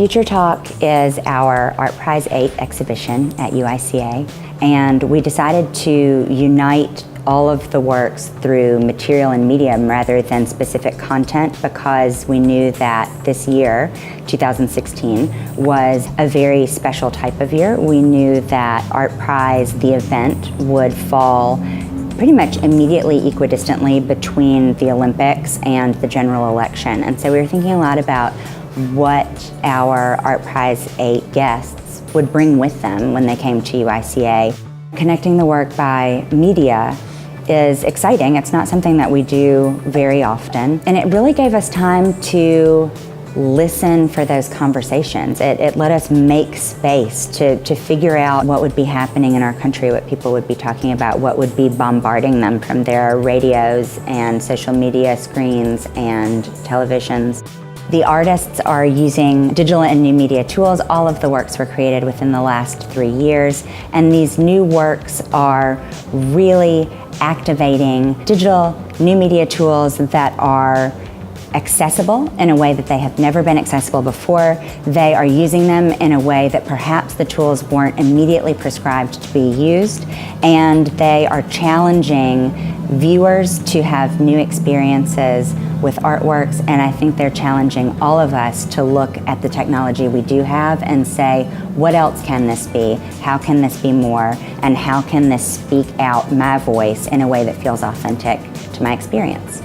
Future Talk is our Art Prize 8 exhibition at UICA, and we decided to unite all of the works through material and medium rather than specific content, because we knew that this year, 2016, was a very special type of year. We knew that Art Prize, the event, would fall pretty much immediately equidistantly between the Olympics and the general election. And so we were thinking a lot about what our Art Prize 8 guests would bring with them when they came to UICA. Connecting the work by media is exciting. It's not something that we do very often. And it really gave us time to listen for those conversations. It let us make space to figure out what would be happening in our country, what people would be talking about, what would be bombarding them from their radios and social media screens and televisions. The artists are using digital and new media tools. All of the works were created within the last 3 years, and these new works are really activating digital new media tools that are accessible in a way that they have never been accessible before. They are using them in a way that perhaps the tools weren't immediately prescribed to be used, and they are challenging viewers to have new experiences with artworks, and I think they're challenging all of us to look at the technology we do have and say, what else can this be? How can this be more? And how can this speak out my voice in a way that feels authentic to my experience?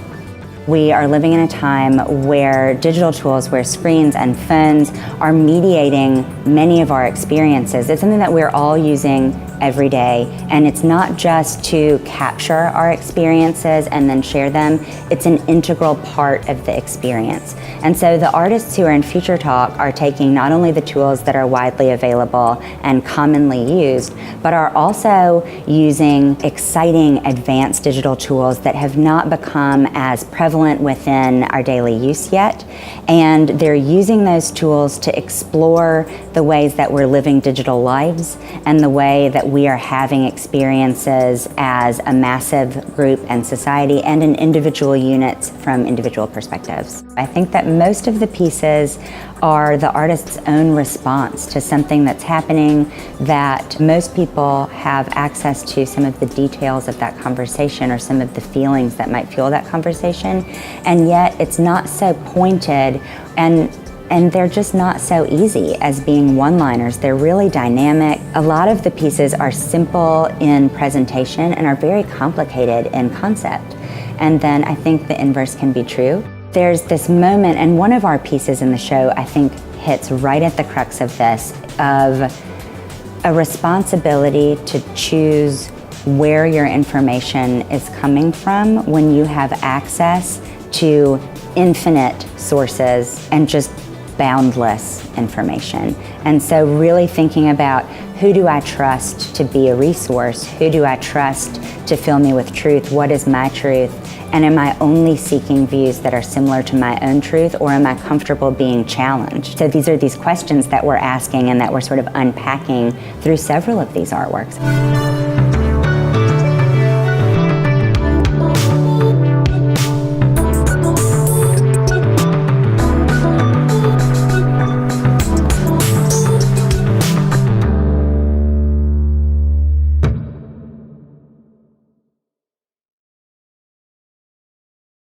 We are living in a time where digital tools, where screens and phones are mediating many of our experiences. It's something that we're all using every day, and it's not just to capture our experiences and then share them. It's an integral part of the experience. And so the artists who are in Future Talk are taking not only the tools that are widely available and commonly used, but are also using exciting advanced digital tools that have not become as prevalent within our daily use yet. And they're using those tools to explore the ways that we're living digital lives and the way that we are having experiences as a massive group and society and in individual units from individual perspectives. I think that most of the pieces are the artist's own response to something that's happening, that most people have access to some of the details of that conversation or some of the feelings that might fuel that conversation, and yet it's not so pointed, and they're just not so easy as being one-liners. They're really dynamic. A lot of the pieces are simple in presentation and are very complicated in concept. And then I think the inverse can be true. There's this moment, and one of our pieces in the show I think hits right at the crux of this, of a responsibility to choose where your information is coming from when you have access to infinite sources and just boundless information. And so really thinking about, who do I trust to be a resource? Who do I trust to fill me with truth? What is my truth? And am I only seeking views that are similar to my own truth, or am I comfortable being challenged? So these are these questions that we're asking and that we're sort of unpacking through several of these artworks.